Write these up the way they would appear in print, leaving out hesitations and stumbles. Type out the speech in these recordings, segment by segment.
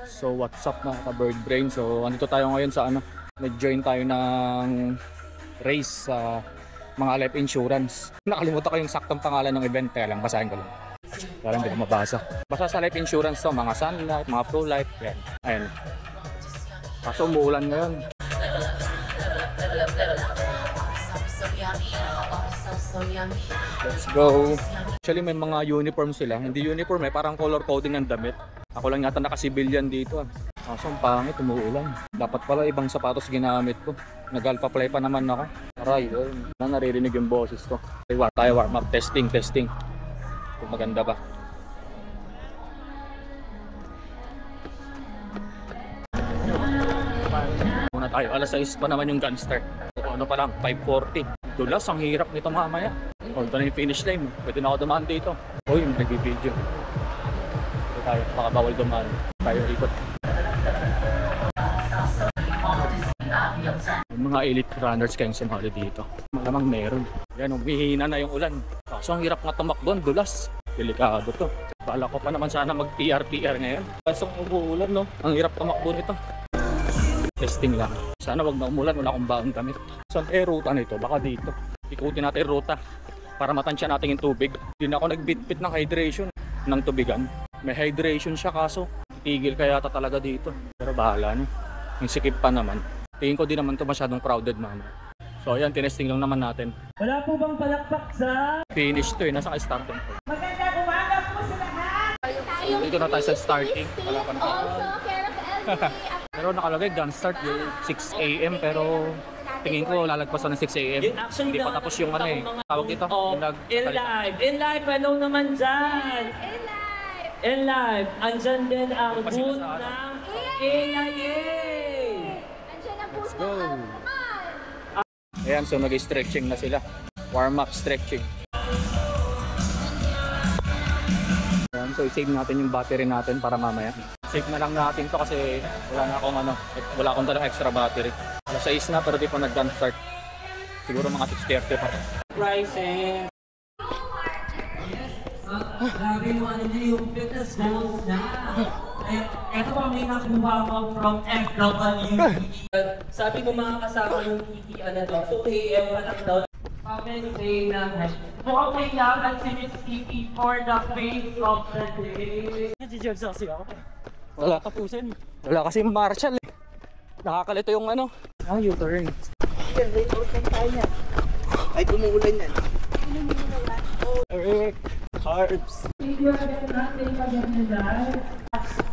So what's up mga ka-bird brain? So andito tayo ngayon sa ano, nag-join tayo ng race sa mga life insurance. Nakalimutan ko yung saktong pangalan ng event, kaya lang basahin ko lang. Kaya lang hindi ko mabasa. Basta sa life insurance to, mga Sun Life, mga Pro Life, yan. Ayan. Kaso umuulan ngayon. Let's go. Actually may mga uniform sila. Hindi uniform parang color coding ng damit. Ako lang yata naka-civilian dito. Kaso ang pangit, umuulan. Dapat pala ibang sapatos ginamit ko. Nag-alpha play pa naman ako. Aray, na naririnig yung boses ko. Tayo warm up, testing. Kung maganda ba. Muna tayo, alas 6 pa naman yung gun start. Ano pa lang, 5:40. Dulas, ang hirap nito mamaya. O, ito na yung finish line. Pwede na ako dumaan dito. Uy, nag-video. Ito tayo, baka bawal dumaan. Tayo ikot. Mga elite runners kayong sumali dito. Malamang meron. Yan, umihina na yung ulan. Kaso ang hirap nga tumakbo, dulas. Delikado to. Kala ko pa naman sana mag-PR ngayon. Kaso umuulan, no? Ang hirap tumakbo nito. Testing lang. Sana wag na umulan, wala akong baon damit. Saan ruta nito? Baka dito. Ikutin natin ruta para matansya natin yung tubig. Hindi na ako nagbitbit ng hydration ng tubigan. May hydration siya kaso tigil kaya talaga dito. Pero bahala na. Yung sikip pa naman. Tingin ko di naman to masyadong crowded mama. So ayan, tinesting lang naman natin. Wala po bang palakpak sa finish to nasa starting point. Magandang umaga po sa lahat. Dito na tayo sa starting. Wala pa na. Pero nakalagay gun start 6 AM pero tingin ko lalagpasan ng 6 AM. Hindi pa tapos yung ano eh. Tawag dito. In live, hello naman dyan. In live, andyan din ang booth ng AIA. Let's go. Ayan, so nag-stretching na sila. Warm up stretching. Ayan, so i-save natin yung battery natin para mamaya. Save na lang natin to kasi wala akong dalang extra battery. Alas 6 na pero di pa nag-gun start. Siguro mga 6:30 pa. Prices. Grabe yung ano niya, yung fitness goals na. Ito pa may nakuha ko from FWD. Sabi ko mga kasama yung PT na to, 2 AM pa lang daw. Comment day naman. Mukhang may laban si Miss TP for the face of the day. Nag-jobs kasi ako. Wala tapusin. Wala kasi marshal eh. Nakakalito yung ano. U-turn. Ay, tumuulan yan. Eric, carbs.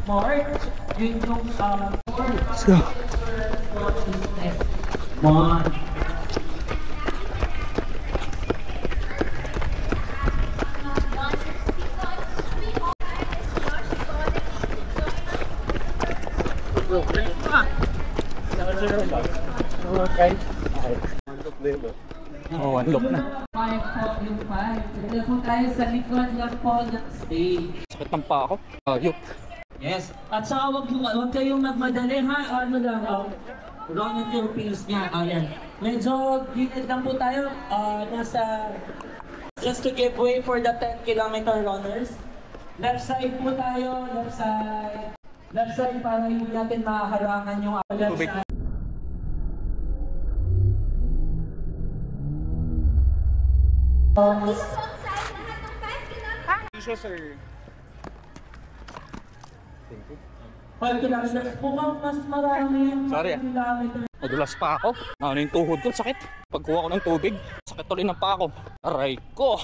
Mark, yun yung Let's go. Mark. Oh, unlock na. 5:45. Dito po tayo sa likod ng po ng stage. Sakit ng pa ako. Ayup. Yes. At saka huwag kayong magmadali ha. Ano lang, wrong yung Philippines niya. Ayan. Medyo gilid lang po tayo. Just to give way for the 10-kilometer runners. Left side po tayo. Left side. Left side para hindi natin mahaharangan yung left side. Sir. Thank you. 5 kilometers po mas marami yung Sorry, 5 kilometers. Nadulas pa ako. Ano yung tuhod ko? Sakit. Pagkuha ko ng tubig, sakit tuloy ng pa ako. Aray ko.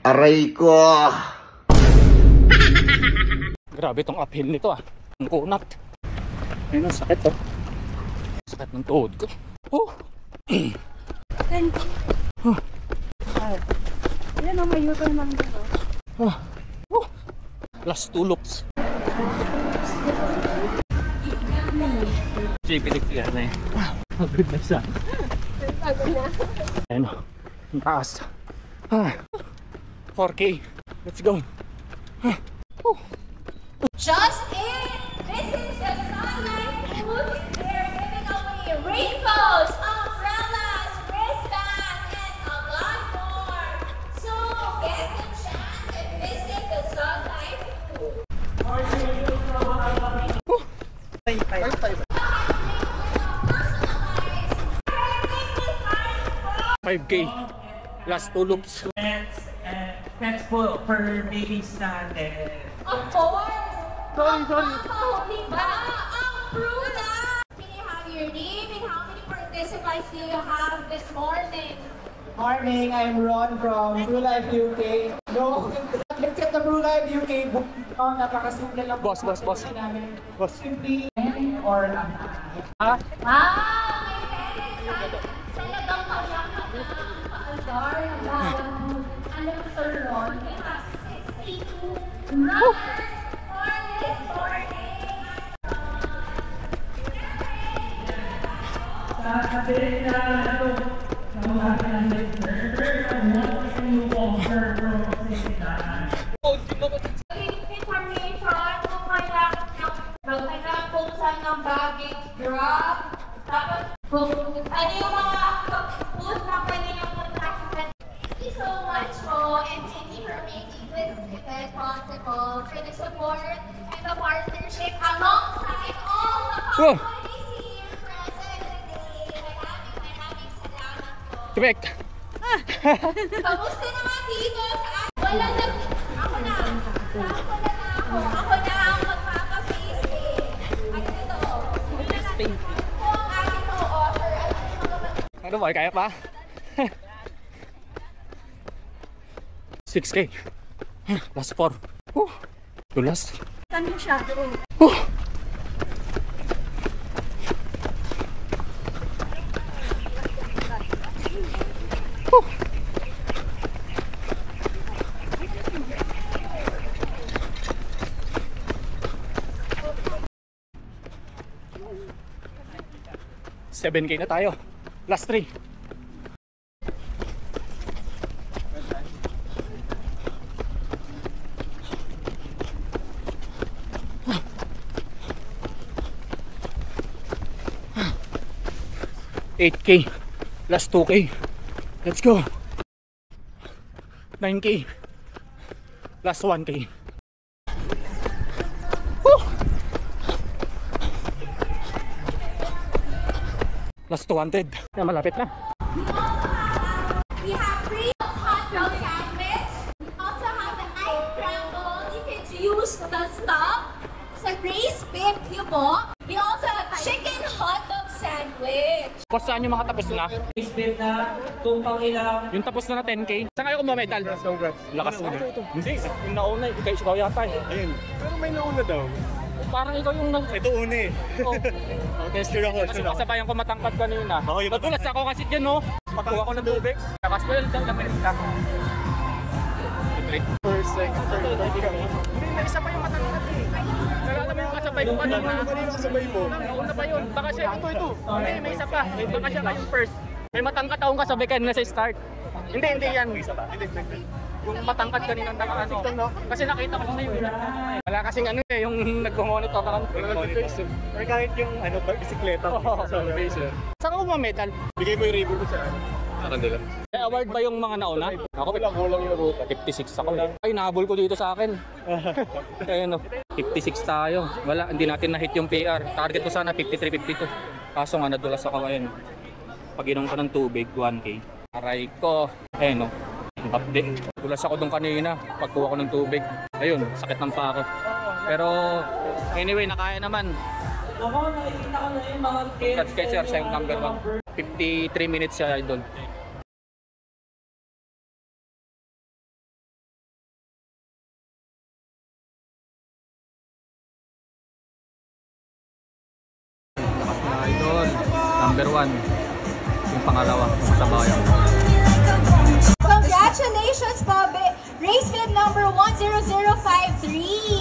Aray ko! Grabe tong uphill nito ah. Ang kunat. Ayun ang sakit oh. Sakit ng tuhod ko. Oh. Yan ang mayutan ng dito. Last 2 loops. JP yan na eh. Good na siya. Ayun o. Ang taas. 4K. Let's go. Just in! This is the Sunlight Booth. They're giving away rainbows, umbrellas, wristbands, and a lot more. So get the chance and visit the Sunlight Booth. 5K. Last 2 loops. Thanks po for baby natin. Of course! Sorry. Makakahuli ba ang Brula? Can you have your name and how many participants do you have this morning? Morning, I'm Ron from Blue Life UK. No, let's get the Blue Life UK book. Oh, napakasukli lang. Boss. Namin. Simply or Wow! May parents! Talagang kayakan na paaldar ng bawat alam sa Ron. We have 62 runners for this morning. Information kung kailangan kung saan ang baggage drop. Tapos kung ano yung mga food na pwede nyo puntahan. Thank you so much po and thank you for making this event possible for the support and the partnership alongside all the companies here present today. Maraming salamat po. Correct. Kamusta naman dito sa wala na ako na ang magpapa-facing. Ito ang aking co-author. Ano ba? Kaya pa? 6K. Last 4. Dulas. Saan mo siya? Oh. $7K na tayo. Last 3. $8K. Last 2K. Let's go. 9K. Last 1K. Last 200. Na malapit na. We have free hot dog sandwich. We also have the ice scramble. You can use the stuff sa race bib po. We also have chicken hot dog sandwich. Kung saan yung mga tapos na? Facebook na kung pang ilang Yung tapos na 10K. Saan kayo kumamedal? Lakas mo. Hindi. Yung nauna, ikaw yata eh. Ayun. Pero may nauna daw. Parang ikaw yung Ito una eh. Sure ako. Kasi kasabayan ko matangkad kanina. Oo, yung Nagulat ako kasi dyan no. Pagkuha ko ng tubig. Lakas ko yun. Lamit ka. First, second, third, kami. Hindi, may isa pa yung matangkad eh. Nalala mo yung kasabay ko kanina. Kanina kasabay mo. Nauna pa yun. Baka siya, ito. Hindi, may isa pa. Baka siya yung first. May matangkad akong kasabay kanina sa start. Hindi yan. Yung matangkad kanina nakakasik no? Kasi nakita ko na yun. Wala kasing ano eh, yung nag-monitor ka Or kahit yung bisikleta. Saan ka medal? Bigay mo yung ribbon ko sa kandila. May award ba yung mga nauna? Ako, Kulang yung ruta. 56 ako. Ay, nahabol ko dito sa akin. Ayun no, 56 tayo. Wala, hindi natin na-hit yung PR. Target ko sana 53-52. Kaso nga, nadulas ako ngayon. Pag inom ko ng tubig, 1K. Aray ko. Ayun no. Update. Tulas ako doon kanina pagkuha ko ng tubig. Ayun, sakit ng pa ako. Pero anyway, nakaya naman. ako nakikita ko na yung mga kids. Congrats kay Sir, siya yung number 1. 53 minutes siya, idol. Idol, number 1. Yung pangalawa, sa bayan. Congratulations, Bobby! Race bib number 10053.